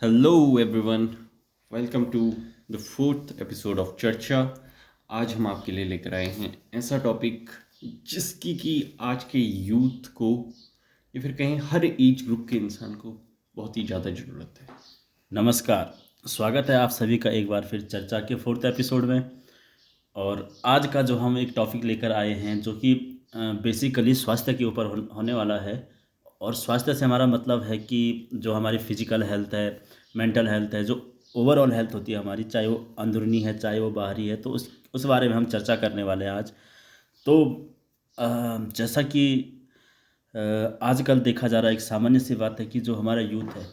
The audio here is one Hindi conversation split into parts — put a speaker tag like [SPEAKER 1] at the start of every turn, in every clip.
[SPEAKER 1] Hello everyone, welcome to the fourth episode of Charcha. आज हम आपके लिए लेकर आए हैं ऐसा टॉपिक जिसकी कि आज के यूथ को या फिर कहें हर एज ग्रुप के इंसान को बहुत ही ज़्यादा ज़रूरत है।
[SPEAKER 2] नमस्कार। स्वागत है आप सभी का एक बार फिर चर्चा के फोर्थ एपिसोड में। और आज का जो हम एक टॉपिक लेकर आए हैं जो कि बेसिकली स्वास्थ्य के ऊपर होने वाला है। और स्वास्थ्य से हमारा मतलब है कि जो हमारी फिजिकल हेल्थ है, मेंटल हेल्थ है, जो ओवरऑल हेल्थ होती है हमारी, चाहे वो अंदरूनी है चाहे वो बाहरी है, तो उस बारे में हम चर्चा करने वाले हैं आज। तो जैसा कि आजकल देखा जा रहा है, एक सामान्य सी बात है कि जो हमारा यूथ है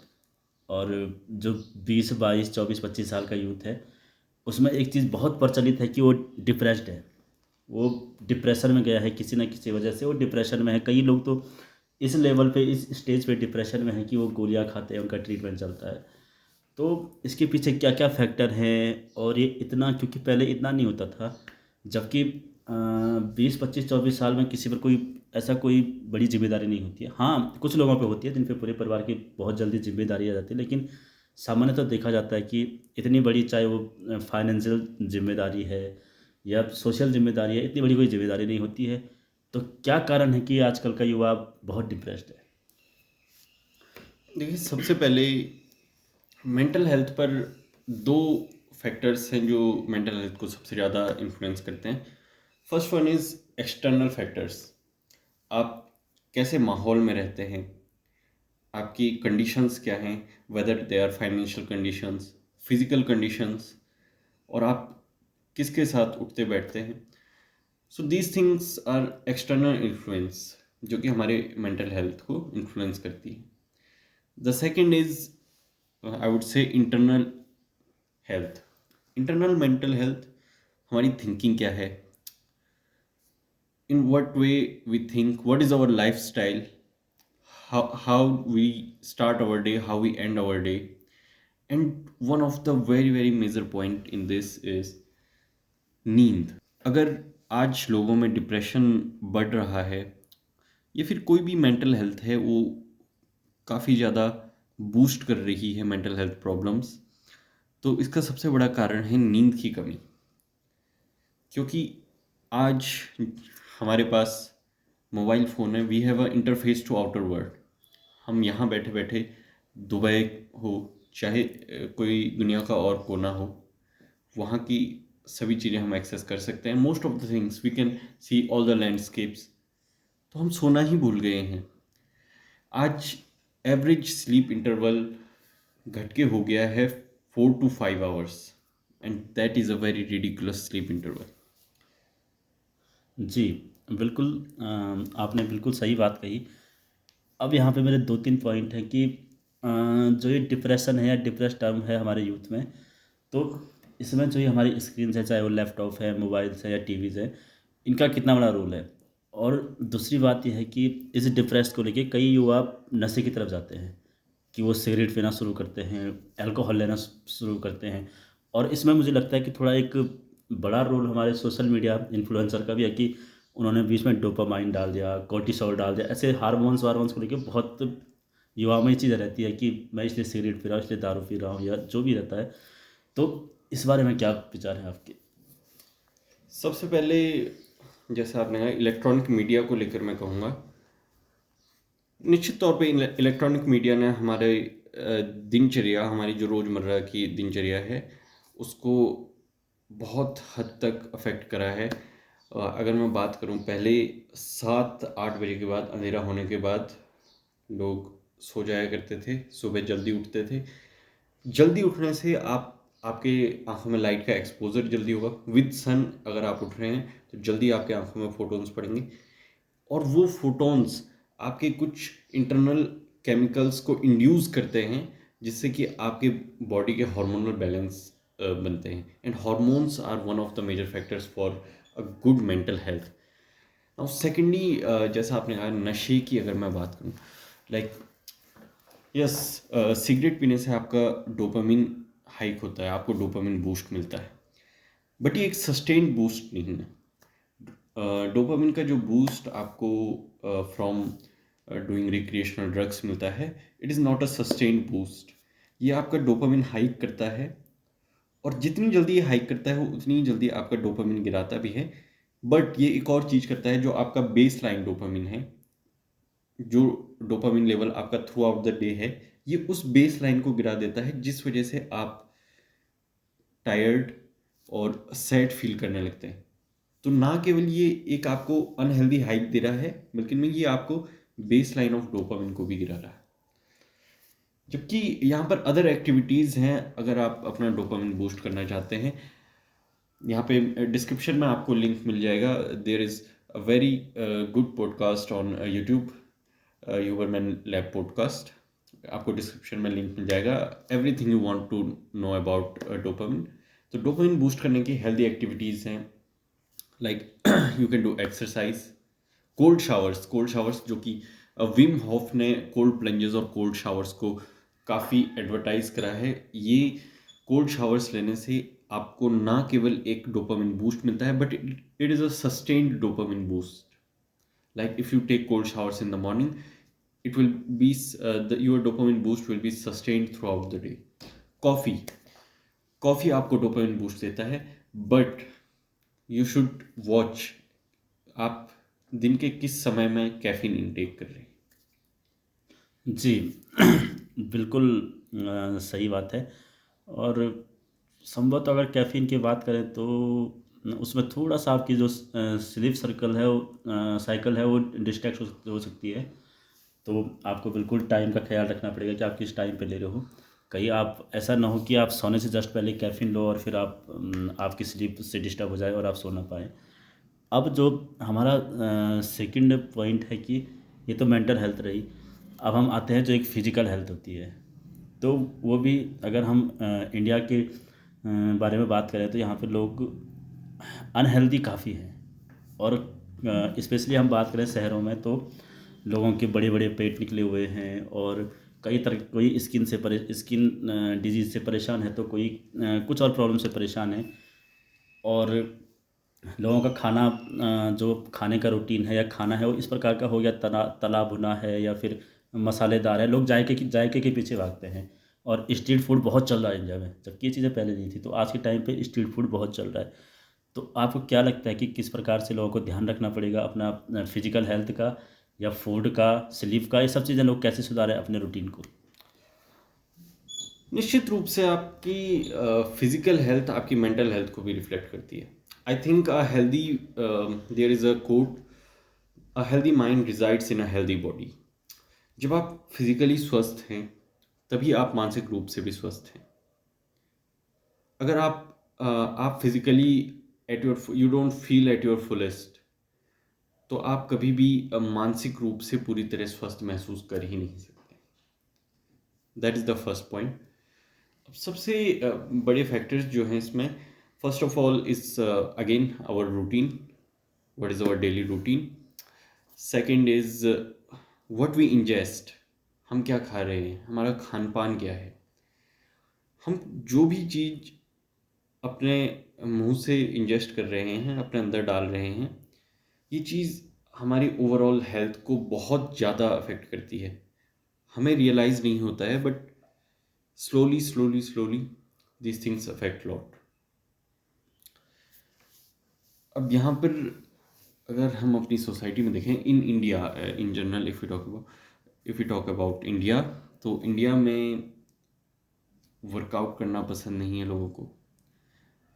[SPEAKER 2] और जो 20 22 24 25 साल का यूथ है, उसमें एक चीज़ बहुत प्रचलित है कि वो डिप्रेस्ड है। वो डिप्रेशन में गया है, किसी न किसी वजह से वो डिप्रेशन में है। कई लोग तो इस लेवल पे, इस स्टेज पे डिप्रेशन में है कि वो गोलियां खाते हैं, उनका ट्रीटमेंट चलता है। तो इसके पीछे क्या क्या फैक्टर हैं, और ये इतना, क्योंकि पहले इतना नहीं होता था। जबकि 20 25 24 साल में किसी पर कोई ऐसा कोई बड़ी जिम्मेदारी नहीं होती है। हाँ, कुछ लोगों पे होती है जिन पे पूरे परिवार की बहुत जल्दी जिम्मेदारी आ जाती है, लेकिन सामान्यतः देखा जाता है कि इतनी बड़ी, चाहे वो फाइनेंशियल जिम्मेदारी है या सोशल जिम्मेदारी है, इतनी बड़ी कोई जिम्मेदारी नहीं होती है। तो क्या कारण है कि आजकल का युवा बहुत डिप्रेस्ड है?
[SPEAKER 1] देखिए, सबसे पहले मेंटल हेल्थ पर दो फैक्टर्स हैं जो मेंटल हेल्थ को सबसे ज़्यादा इन्फ्लुएंस करते हैं। First one is external factors. आप कैसे माहौल में रहते हैं, आपकी कंडीशंस क्या हैं, whether they are financial conditions, physical conditions, और आप किसके साथ उठते बैठते हैं। So these things are external influence जो कि हमारे मेंटल हेल्थ को इन्फ्लुएंस करती है। The second is I would say internal health. Internal mental health, हमारी थिंकिंग क्या है, इन what way we think, what is our lifestyle, how we start our day, how we end our day. And one of the very major point in this is नींद। अगर आज लोगों में डिप्रेशन बढ़ रहा है या फिर कोई भी मेंटल हेल्थ है वो काफ़ी ज़्यादा बूस्ट कर रही है मेंटल हेल्थ प्रॉब्लम्स, तो इसका सबसे बड़ा कारण है नींद की कमी। क्योंकि आज हमारे पास मोबाइल फ़ोन है, we have a interface to outer world. हम यहाँ बैठे बैठे दुबई हो, चाहे कोई दुनिया का और कोना हो, वहाँ की सभी चीज़ें हम एक्सेस कर सकते हैं। Most of the things we can see all the landscapes. तो हम सोना ही भूल गए हैं। आज एवरेज स्लीप इंटरवल घट के हो गया है 4 to 5 hours, and that is a very ridiculous sleep interval.
[SPEAKER 2] जी, बिल्कुल। आपने बिल्कुल सही बात कही। अब यहाँ पे मेरे 2 3 पॉइंट हैं कि जो ये डिप्रेशन है या डिप्रेस टर्म है हमारे यूथ में, तो इसमें जो ये हमारी स्क्रीन है, चाहे वो लैपटॉप है, मोबाइल्स है या टीवीज़ है, इनका कितना बड़ा रोल है। और दूसरी बात यह है कि इस डिप्रेस को लेके कई युवा नशे की तरफ जाते हैं, कि वो सिगरेट पीना शुरू करते हैं, अल्कोहल लेना शुरू करते हैं। और इसमें मुझे लगता है कि थोड़ा एक बड़ा रोल हमारे सोशल मीडिया इन्फ्लुएंसर का भी है, कि उन्होंने बीच में डोपामाइन डाल दिया, कोर्टिसोल डाल दिया, ऐसे हार्मोन्स वार्मोन्स को लेके बहुत युवाओं में ये चीज़ रहती है कि मैं इसलिए सिगरेट पी रहा हूँ, इसलिए दारू पी रहा हूँ, या जो भी रहता है। तो इस बारे में क्या विचार है आपके?
[SPEAKER 1] सबसे पहले, जैसा आपने कहा, इलेक्ट्रॉनिक मीडिया को लेकर मैं कहूँगा, निश्चित तौर पे इलेक्ट्रॉनिक मीडिया ने हमारे दिनचर्या, हमारी जो रोज़मर्रा की दिनचर्या है उसको बहुत हद तक अफेक्ट करा है। अगर मैं बात करूं, पहले 7 8 बजे के बाद, अंधेरा होने के बाद लोग सो जाया करते थे, सुबह जल्दी उठते थे। जल्दी उठने से आपके आंखों में लाइट का एक्सपोजर जल्दी होगा। विद सन अगर आप उठ रहे हैं तो जल्दी आपके आंखों में फोटोन्स पड़ेंगे, और वो फोटॉन्स आपके कुछ इंटरनल केमिकल्स को इंड्यूस करते हैं, जिससे कि आपके बॉडी के हार्मोनल बैलेंस बनते हैं। And hormones are one of the major factors for a good mental health. Now secondly, जैसा आपने कहा नशे की अगर मैं बात करूँ, लाइक यस, सिगरेट पीने से आपका डोपामिन हाइक होता है, आपको डोपामिन बूस्ट मिलता है, बट ये एक सस्टेन्ड बूस्ट नहीं है। डोपामिन का जो बूस्ट आपको फ्रॉम डूइंग रिक्रिएशनल ड्रग्स मिलता है, it is not a sustained boost. ये आपका डोपामिन हाइक करता है, और जितनी जल्दी ये हाइक करता है वो उतनी ही जल्दी आपका डोपामिन गिराता भी है। बट ये एक और चीज़ करता है, जो आपका बेस लाइन डोपामिन है, जो डोपामिन लेवल आपका थ्रू आउट द डे है, ये उस बेस लाइन को गिरा देता है, जिस वजह से आप टायर्ड और सैड फील करने लगते हैं। तो ना केवल ये एक आपको अनहेल्दी हाइक दे रहा है, बल्कि में ये आपको बेस लाइन ऑफ डोपामिन को भी गिरा रहा है। जबकि यहाँ पर अदर एक्टिविटीज़ हैं, अगर आप अपना डोपामिन बूस्ट करना चाहते हैं। यहाँ पे डिस्क्रिप्शन में आपको लिंक मिल जाएगा। There is a very good podcast on YouTube, Huberman lab podcast. आपको डिस्क्रिप्शन में लिंक मिल जाएगा। Everything you want to know about dopamine. तो डोपामिन बूस्ट करने की हेल्दी एक्टिविटीज़ हैं, like you can do exercise, cold showers जो कि विम हॉफ ने कोल्ड प्लंजेस और कोल्ड शावर्स को काफ़ी एडवर्टाइज करा है। ये कोल्ड शावर्स लेने से आपको ना केवल एक डोपामिन बूस्ट मिलता है, but it is a sustained dopamine boost. Like if you take cold showers in the morning, it will be your dopamine boost will be sustained throughout the day. Coffee coffee आपको डोपामिन बूस्ट देता है, बट यू शुड वॉच आप दिन के किस समय में कैफीन इनटेक कर रहे हैं।
[SPEAKER 2] जी बिल्कुल सही बात है। और संभवतः अगर कैफ़ीन की बात करें तो उसमें थोड़ा-सा आपकी जो स्लीप सर्कल है वो साइकिल है वो डिस्ट्रैक्ट हो सकती है। तो आपको बिल्कुल टाइम का ख़्याल रखना पड़ेगा कि आप किस टाइम पे ले रहे हो। कहीं आप ऐसा ना हो कि आप सोने से जस्ट पहले कैफ़ीन लो और फिर आपकी स्लीप से डिस्टर्ब हो जाए और आप सो ना पाएँ। अब जो हमारा सेकंड पॉइंट है कि ये तो मेंटल हेल्थ रही। अब हम आते हैं जो एक फ़िज़िकल हेल्थ होती है। तो वो भी अगर हम इंडिया के बारे में बात करें तो यहाँ पे लोग अनहेल्दी काफ़ी हैं। और स्पेशली हम बात करें शहरों में तो लोगों के बड़े बड़े पेट निकले हुए हैं और कई तरह कोई स्किन डिजीज़ से परेशान है तो कोई कुछ और प्रॉब्लम से परेशान है। और लोगों का खाना जो खाने का रूटीन है या खाना है वो इस प्रकार का हो गया, तना तला भुना है या फिर मसालेदार है। लोग जायके के पीछे भागते हैं और स्ट्रीट फूड बहुत चल रहा है इंडिया में, जबकि ये चीज़ें पहले नहीं थी। तो आज के टाइम पे स्ट्रीट फूड बहुत चल रहा है। तो आपको क्या लगता है कि किस प्रकार से लोगों को ध्यान रखना पड़ेगा अपना फिजिकल हेल्थ का या फूड का, स्लीप का, ये सब चीज़ें लोग कैसे सुधारें अपने रूटीन को?
[SPEAKER 1] निश्चित रूप से आपकी फिजिकल हेल्थ आपकी मेंटल हेल्थ को भी रिफ्लेक्ट करती है। I think a healthy there is a quote, a healthy mind resides in a healthy body. जब आप फिजिकली स्वस्थ हैं, तभी आप मानसिक रूप से भी स्वस्थ हैं। अगर आप physically at your you don't feel at your fullest, तो आप कभी भी मानसिक रूप से पूरी तरह स्वस्थ महसूस कर ही नहीं सकते। That is the first point. अब सबसे बड़े फैक्टर्स जो हैं इसमें, first of all is again our routine, what is our daily routine. Second is what we ingest, हम क्या खा रहे हैं, हमारा खान पान क्या है। हम जो भी चीज़ अपने मुंह से इंजेस्ट कर रहे हैं, अपने अंदर डाल रहे हैं, ये चीज़ हमारी ओवरऑल हेल्थ को बहुत ज़्यादा अफेक्ट करती है। हमें रियलाइज़ नहीं होता है, but slowly these things affect lot. अब यहाँ पर अगर हम अपनी सोसाइटी में देखें, in India in general, if we talk about India, तो इंडिया में वर्कआउट करना पसंद नहीं है लोगों को।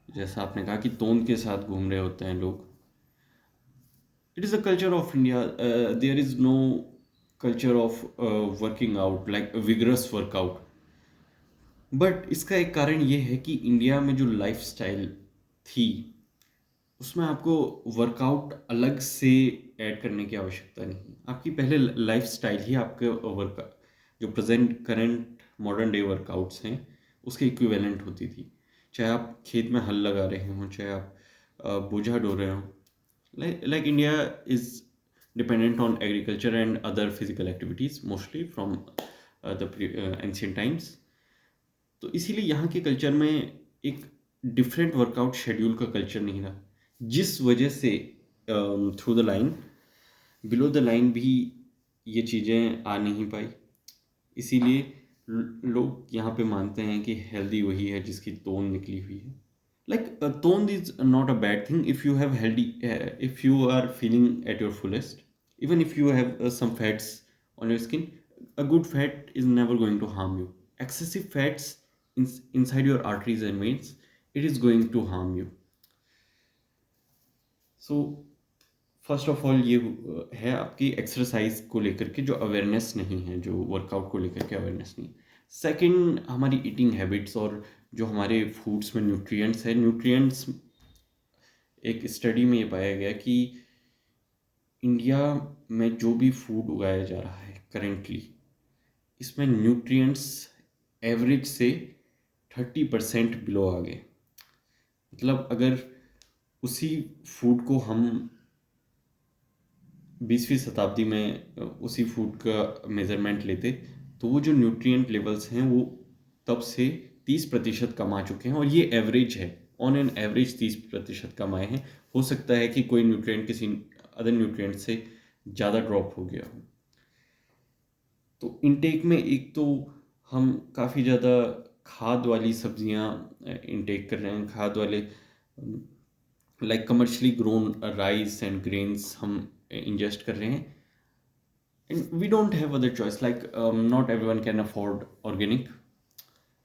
[SPEAKER 1] जैसा आपने कहा कि तोंद के साथ घूम रहे होते हैं लोग। It is a culture of India, there is no culture of working out, like vigorous workout. But इसका एक कारण ये है कि इंडिया में जो लाइफस्टाइल थी, उसमें आपको वर्कआउट अलग से ऐड करने की आवश्यकता नहीं। आपकी पहले लाइफस्टाइल ही आपके वर्क, जो present current modern day workouts हैं, उसके इक्विवेलेंट होती थी। चाहे आप खेत में हल लगा रहे हों, चाहे आप बोझा ढो रहे हों। Like India is dependent on agriculture and other physical activities mostly from the ancient times. तो इसीलिए यहाँ के कल्चर में एक डिफरेंट वर्कआउट शेड्यूल का कल्चर नहीं रहा, जिस वजह से through the line, below the line भी ये चीज़ें आ नहीं पाई। इसीलिए लोग यहाँ पे मानते हैं कि हेल्दी वही है जिसकी तोन निकली हुई है. Like tone is not a bad thing if you have healthy, if you are feeling at your fullest. Even if you have some fats on your skin, a good fat is never going to harm you. Excessive fats inside your arteries and veins, it is going to harm you. So first of all ये है आपकी एक्सरसाइज को लेकर के जो अवेयरनेस नहीं है, जो वर्कआउट को लेकर के अवेयरनेस नहीं. सेकंड, हमारी ईटिंग हैबिट्स और जो हमारे फूड्स में न्यूट्रिएंट्स है. न्यूट्रिएंट्स, एक स्टडी में ये पाया गया कि इंडिया में जो भी फूड उगाया जा रहा है करेंटली, इसमें न्यूट्रिएंट्स एवरेज से 30% बिलो आ गए. मतलब अगर उसी फूड को हम 20वीं शताब्दी में उसी फूड का मेज़रमेंट लेते, तो वो जो न्यूट्रिएंट लेवल्स हैं वो तब से 30% कम आ चुके हैं. और ये एवरेज है, ऑन एन एवरेज 30% कम आए हैं. हो सकता है कि कोई न्यूट्रिएंट किसी अदर न्यूट्रिएंट से ज़्यादा ड्रॉप हो गया हो. तो इनटेक में एक तो हम काफ़ी ज़्यादा खाद वाली सब्जियां इनटेक कर रहे हैं, खाद वाले like commercially grown rice and grains हम ingest कर रहे हैं. And we don't have other choice, like not everyone can afford organic,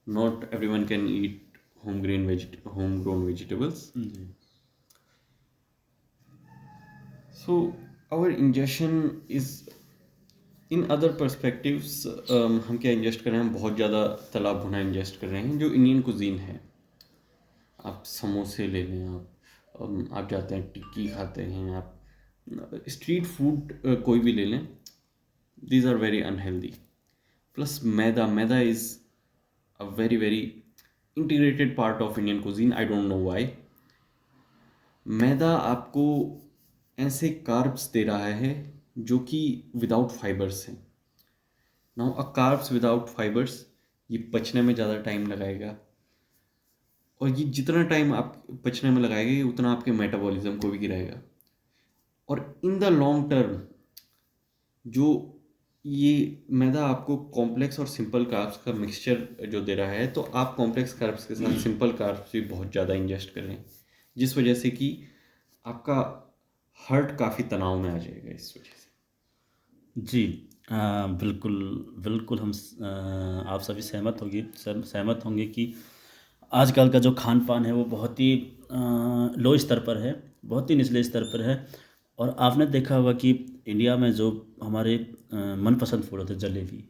[SPEAKER 1] not everyone can eat homegrown vegetables. So our ingestion is in other perspectives. हम क्या ingest कर रहे हैं? हम बहुत ज़्यादा तला भुना ingest कर रहे हैं जो इंडियन कुजीन है. आप समोसे ले लें, आप जाते हैं टिक्की खाते हैं, आप स्ट्रीट फूड कोई भी ले लें, these are very unhealthy. Plus maida is a very very integrated part of Indian cuisine. I don't know why. मैदा आपको ऐसे कार्ब्स दे रहा है जो कि विदाउट फाइबर्स हैं. नाउ अ कार्ब्स विदाउट फाइबर्स, ये पचने में ज़्यादा टाइम लगाएगा, और ये जितना टाइम आप पचने में लगाएगा ये उतना आपके मेटाबॉलिज्म को भी गिराएगा. और इन द लॉन्ग टर्म जो ये मैदा आपको कॉम्प्लेक्स और सिंपल कार्ब्स का मिक्सचर जो दे रहा है, तो आप कॉम्प्लेक्स कार्ब्स के साथ सिंपल कार्ब्स भी बहुत ज़्यादा इंजेस्ट कर रहे हैं, जिस वजह से कि आपका हार्ट काफ़ी तनाव में आ जाएगा इस वजह से.
[SPEAKER 2] जी, बिल्कुल बिल्कुल हम आप सभी सहमत होंगे कि आजकल का जो खान पान है वो बहुत ही लो स्तर पर है, बहुत ही निचले स्तर पर है. और आपने देखा होगा कि इंडिया में जो हमारे मनपसंद फूड होते हैं जलेबी,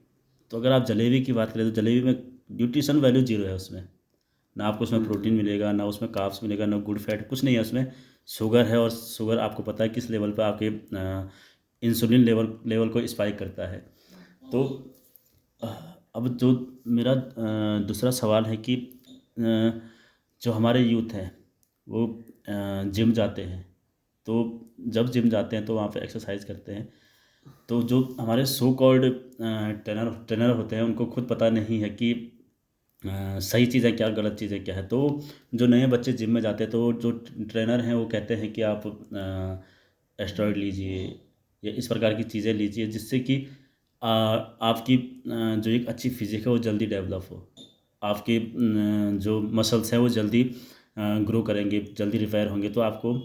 [SPEAKER 2] तो अगर आप जलेबी की बात करें तो जलेबी में न्यूट्रिशन वैल्यू जीरो है. उसमें ना आपको उसमें प्रोटीन मिलेगा, ना उसमें कार्ब्स मिलेगा, ना गुड फैट, कुछ नहीं है उसमें. शुगर है, और शुगर आपको पता है किस लेवल पर आपके इंसुलिन लेवल को स्पाइक करता है. तो अब जो मेरा दूसरा सवाल है कि जो हमारे यूथ हैं वो जिम जाते हैं, तो जब जिम जाते हैं तो वहाँ पे एक्सरसाइज करते हैं, तो जो हमारे सो कॉल्ड ट्रेनर होते हैं उनको खुद पता नहीं है कि सही चीज़ है क्या, गलत चीज़ है क्या है. तो जो नए बच्चे जिम में जाते हैं तो जो ट्रेनर हैं वो कहते हैं कि आप एस्टेरॉयड लीजिए या इस प्रकार की चीज़ें लीजिए, जिससे कि आपकी जो एक अच्छी फिजिक है वो जल्दी डेवलप हो, आपके जो मसल्स हैं वो जल्दी ग्रो करेंगे, जल्दी रिपेयर होंगे. तो आपको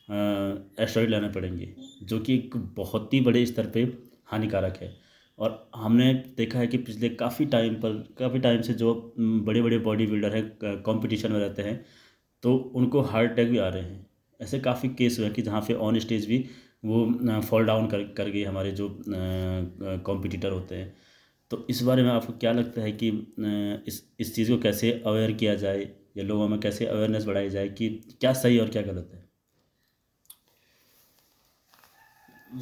[SPEAKER 2] एस्टेरॉयड लेने पड़ेंगे, जो कि एक बहुत ही बड़े स्तर पे हानिकारक है. और हमने देखा है कि पिछले काफ़ी टाइम से जो बड़े बड़े बॉडी बिल्डर हैं कंपटीशन में रहते हैं, तो उनको हार्ट अटैक भी आ रहे हैं. ऐसे काफ़ी केस हुए हैं कि जहाँ पे ऑन स्टेज भी वो फॉल डाउन कर गए हमारे जो कॉम्पिटिटर होते हैं. तो इस बारे में आपको क्या लगता है कि इस चीज़ को कैसे अवेयर किया जाए या लोगों में कैसे अवेयरनेस बढ़ाई जाए कि क्या सही और क्या गलत है?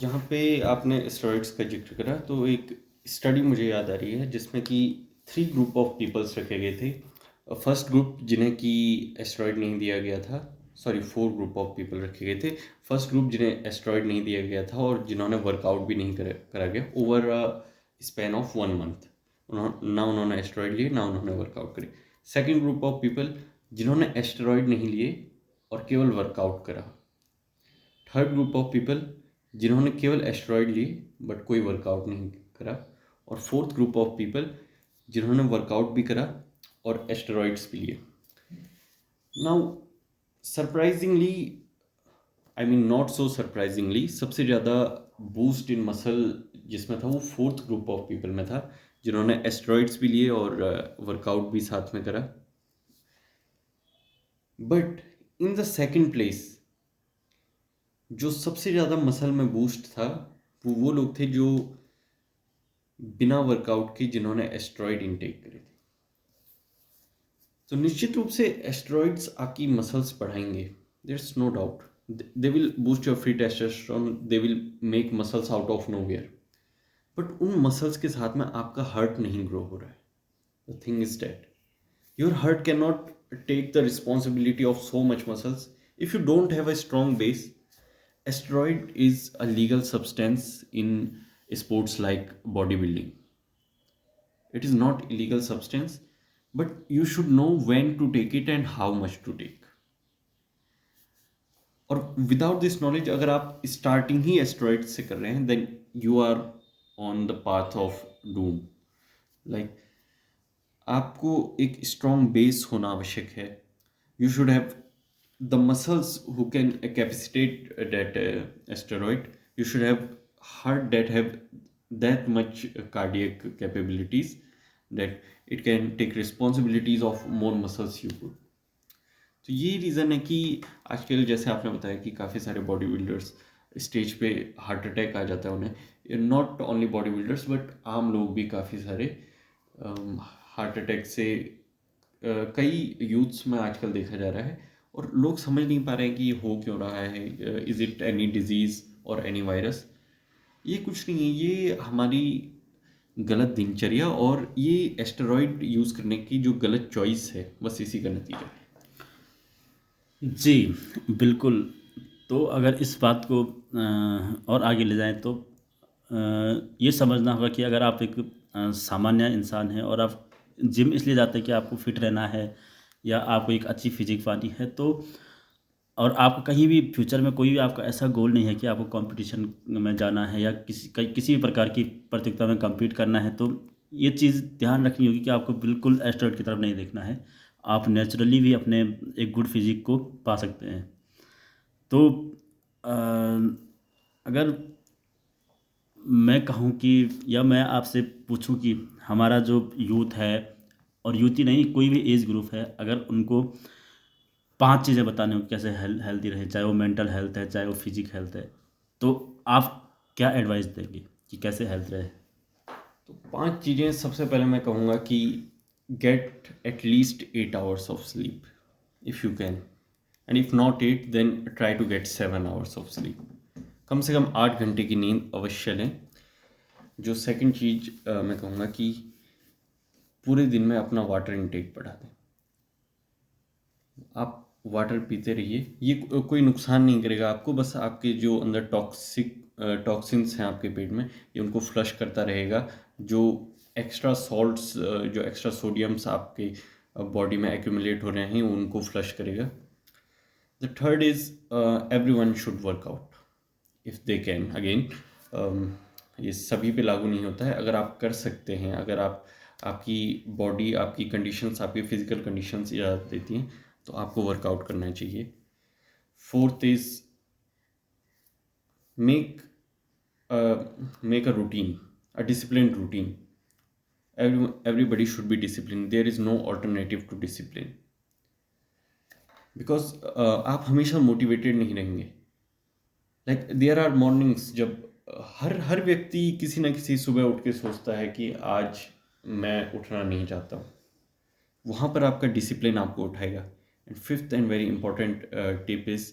[SPEAKER 1] यहाँ पे आपने स्टेरॉइड्स का जिक्र करा, तो एक स्टडी मुझे याद आ रही है जिसमें कि 3 ग्रुप ऑफ पीपल्स रखे गए थे. फर्स्ट ग्रुप जिन्हें कि एस्टेरॉइड नहीं दिया गया था, 4 ग्रुप ऑफ पीपल रखे गए थे. फर्स्ट ग्रुप जिन्हें एस्टेरॉइड नहीं दिया गया था और जिन्होंने वर्कआउट भी नहीं करा गया ओवर स्पैन ऑफ 1 मंथ. ना उन्होंने एस्टेरॉइड लिए, ना उन्होंने वर्कआउट करे. सेकेंड ग्रुप ऑफ पीपल जिन्होंने एस्टेरॉइड नहीं लिए और केवल वर्कआउट करा. थर्ड ग्रुप ऑफ पीपल जिन्होंने केवल एस्टेरॉइड लिए बट कोई वर्कआउट नहीं करा. और फोर्थ ग्रुप ऑफ पीपल जिन्होंने वर्कआउट भी करा और एस्टेरॉइड्स भी लिए। Now surprisingly, I mean not so surprisingly, सबसे ज़्यादा बूस्ट इन मसल जिसमें था वो फोर्थ ग्रुप ऑफ पीपल में था, जिन्होंने एस्टेरॉइड्स भी लिए और वर्कआउट भी साथ में करा। But in the second place जो सबसे ज़्यादा मसल में बूस्ट था वो लोग थे जो बिना वर्कआउट के जिन्होंने एस्टेरॉइड इनटेक करे थे। तो निश्चित रूप से एस्टेरॉइड्स आपकी मसल्स बढ़ाएंगे, there is no doubt, they will boost your free testosterone, they will make muscles out of nowhere. But उन मसल्स के साथ में आपका हार्ट नहीं ग्रो हो रहा है। The thing is that your heart can not take the responsibility of so much muscles if you don't have a strong base. Steroid is a legal substance in sports like bodybuilding. It is not illegal substance, but you should know when to take it and how much to take. और विदाउट दिस नॉलेज अगर आप स्टार्टिंग ही एस्ट्रॉइड से कर रहे हैं then you are on the path of doom. Like आपको एक स्ट्रॉन्ग बेस होना आवश्यक है। You should have the muscles who can capacitate that steroid. You should have heart that have that much cardiac capabilities that it can take responsibilities of more muscles you put. तो ये रीज़न है कि आजकल जैसे आपने बताया कि काफ़ी सारे बॉडी बिल्डर्स स्टेज पे हार्ट अटैक आ जाता है उन्हें। Not only body builders but आम लोग भी काफ़ी सारे हार्ट अटैक से कई यूथ्स में आजकल देखा जा रहा है और लोग समझ नहीं पा रहे हैं कि ये हो क्यों रहा है। इज़ इट एनी डिजीज़ और एनी वायरस? ये कुछ नहीं है, ये हमारी गलत दिनचर्या और ये एस्टेरॉइड यूज़ करने की जो गलत चॉइस है, बस इसी का नतीजा है।
[SPEAKER 2] जी, बिल्कुल। तो अगर इस बात को और आगे ले जाएँ तो ये समझना होगा कि अगर आप एक सामान्य इंसान हैं और आप जिम इसलिए जाते हैं कि आपको फिट रहना है या आपको एक अच्छी फिजिक पानी है, तो और आपको कहीं भी फ्यूचर में कोई भी आपका ऐसा गोल नहीं है कि आपको कंपटीशन में जाना है या किसी भी प्रकार की प्रतियोगिता में compete करना है, तो ये चीज़ ध्यान रखनी होगी कि आपको बिल्कुल एस्टेरॉइड की तरफ नहीं देखना है। आप नेचुरली भी अपने एक गुड फिजिक को पा सकते हैं। तो अ, अगर मैं कहूँ कि या मैं आपसे पूछूँ कि हमारा जो यूथ है और यूथ ही नहीं, कोई भी एज ग्रुप है, अगर उनको 5 चीज़ें बताने हो कैसे हेल्दी रहे, चाहे वो मेंटल हेल्थ है, चाहे वो फिजिक हेल्थ है, तो आप क्या एडवाइस देंगे कि कैसे हेल्थ रहे?
[SPEAKER 1] तो 5 चीज़ें सबसे पहले मैं कहूँगा कि get at least 8 hours of sleep if you can, and if not 8 then try to get 7 hours of sleep. कम से कम 8 घंटे की नींद अवश्य लें। जो सेकंड चीज़ मैं कहूँगा कि पूरे दिन में अपना वाटर इनटेक बढ़ा दें। आप वाटर पीते रहिए, ये कोई नुकसान नहीं करेगा आपको, बस आपके जो अंदर टॉक्सिन्स हैं आपके पेट में, ये उनको फ्लश करता रहेगा। जो एक्स्ट्रा सॉल्ट्स, जो एक्स्ट्रा सोडियम्स आपके बॉडी में एक्यूमुलेट हो रहे हैं उनको फ्लश करेगा। The third is everyone should work out if they can. Again ये सभी पे लागू नहीं होता है। अगर आप कर सकते हैं, अगर आपकी बॉडी, आपकी कंडीशंस, आपकी फिजिकल कंडीशंस इजाज़त देती हैं तो आपको वर्कआउट करना चाहिए। Fourth is make a routine, a discipline routine. Everybody should be disciplined. There is no alternative to discipline. Because आप हमेशा मोटिवेटेड नहीं रहेंगे। लाइक देयर आर मॉर्निंग्स जब हर व्यक्ति किसी ना किसी सुबह उठ के सोचता है कि आज मैं उठना नहीं चाहता हूँ। वहाँ पर आपका डिसिप्लिन आपको उठाएगा। And fifth and very important tip is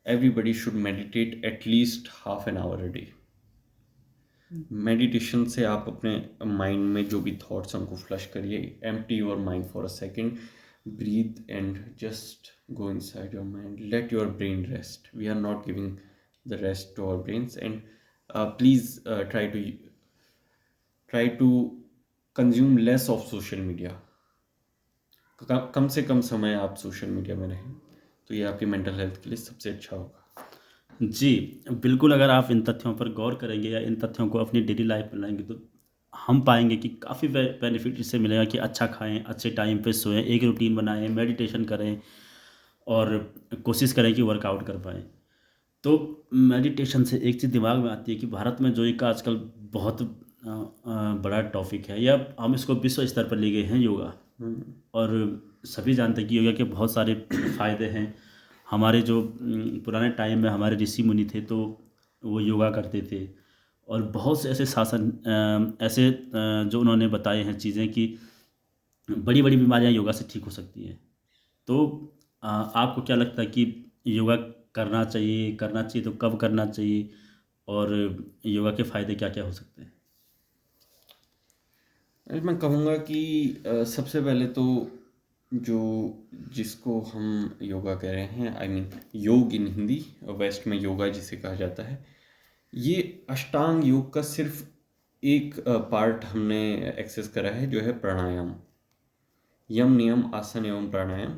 [SPEAKER 1] everybody should meditate at least half an hour a day. Meditation से आप अपने माइंड में जो भी थॉट्स हैं उनको फ्लश करिए। Empty your mind for a second, breathe and just go inside your mind, let your brain rest. We are not giving the rest to our brains, and please try to consume less of social media. कम से कम समय आप सोशल मीडिया में रहें तो ये आपकी मेंटल हेल्थ के लिए सबसे अच्छा होगा।
[SPEAKER 2] जी, बिल्कुल। अगर आप इन तथ्यों पर गौर करेंगे या इन तथ्यों को अपनी डेली लाइफ में लाएंगे तो हम पाएंगे कि काफ़ी बेनिफिट इससे मिलेगा कि अच्छा खाएं, अच्छे टाइम पे सोएं, एक रूटीन बनाएं, मेडिटेशन करें और कोशिश करें कि वर्कआउट कर पाएँ। तो मेडिटेशन से एक चीज़ दिमाग में आती है कि भारत में जो एक आजकल बहुत बड़ा टॉपिक है, या हम इसको विश्व स्तर पर ले गए हैं, योगा। और सभी जानते हैं कि योगा के बहुत सारे फ़ायदे हैं। हमारे जो पुराने टाइम में हमारे ऋषि मुनि थे, तो वो योगा करते थे और बहुत से ऐसे जो उन्होंने बताए हैं चीज़ें कि बड़ी बड़ी बीमारियां योगा से ठीक हो सकती हैं। तो आपको क्या लगता है कि योगा करना चाहिए तो कब करना चाहिए, और योगा के फ़ायदे क्या क्या हो सकते हैं?
[SPEAKER 1] अरे मैं कहूँगा कि सबसे पहले तो जो जिसको हम योगा कह रहे हैं, आई मीन योग इन हिंदी, वेस्ट में योगा जिसे कहा जाता है, ये अष्टांग योग का सिर्फ एक पार्ट हमने एक्सेस करा है, जो है प्राणायाम। यम नियम आसन एवं प्राणायाम,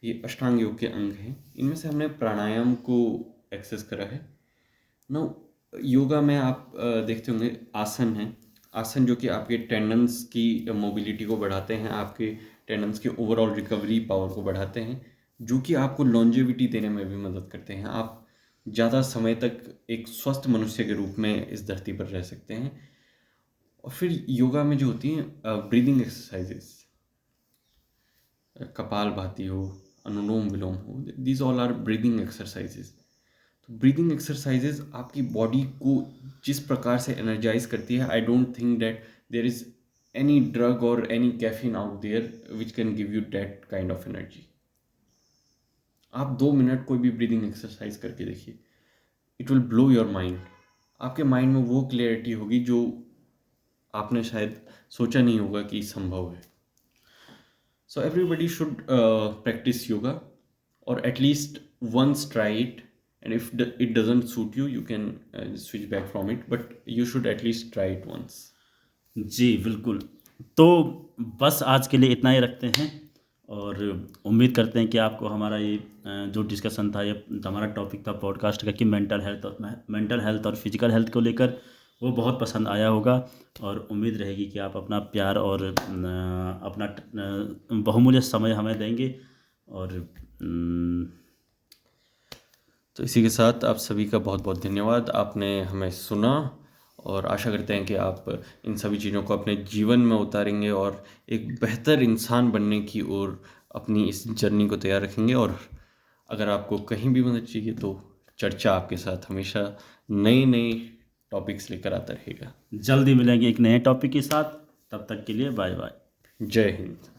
[SPEAKER 1] ये अष्टांग योग के अंग हैं। इनमें से हमने प्राणायाम को एक्सेस करा है। नो, योगा में आप देखते होंगे आसन है। आसन जो कि आपके टेंडन्स की मोबिलिटी को बढ़ाते हैं, आपके टेंडन्स के ओवरऑल रिकवरी पावर को बढ़ाते हैं, जो कि आपको लॉन्जेविटी देने में भी मदद करते हैं। आप ज़्यादा समय तक एक स्वस्थ मनुष्य के रूप में इस धरती पर रह सकते हैं। और फिर योगा में जो होती हैं ब्रीदिंग एक्सरसाइजेस, कपालभाति हो, अनुलोम विलोम हो, these all are breathing exercises. तो ब्रीदिंग एक्सरसाइजेज आपकी बॉडी को जिस प्रकार से एनर्जाइज करती है, I don't think that there is any drug और any caffeine out there which can give you that kind of energy. आप 2 मिनट कोई भी ब्रीदिंग एक्सरसाइज करके देखिए, it will blow your mind. आपके माइंड में वो क्लियरिटी होगी जो आपने शायद सोचा नहीं होगा कि संभव है। So everybody should practice yoga, or at least once try it. And if it doesn't suit you, you can switch back from it. But you should at least try it once.
[SPEAKER 2] जी बिल्कुल। तो बस आज के लिए इतना ही रखते हैं, और उम्मीद करते हैं कि आपको हमारा ये जो डिस्कशन था, ये हमारा टॉपिक था पॉडकास्ट का कि मेंटल हेल्थ और फिजिकल हेल्थ को लेकर, वो बहुत पसंद आया होगा। और उम्मीद रहेगी कि आप अपना प्यार और अपना बहुमूल्य समय हमें देंगे। और
[SPEAKER 1] तो इसी के साथ आप सभी का बहुत बहुत धन्यवाद। आपने हमें सुना, और आशा करते हैं कि आप इन सभी चीज़ों को अपने जीवन में उतारेंगे और एक बेहतर इंसान बनने की ओर अपनी इस जर्नी को तैयार रखेंगे। और अगर आपको कहीं भी मदद चाहिए तो चर्चा आपके साथ हमेशा नई नई टॉपिक्स लेकर आता रहेगा।
[SPEAKER 2] जल्दी मिलेंगे एक नए टॉपिक के साथ। तब तक के लिए बाय बाय।
[SPEAKER 1] जय हिंद।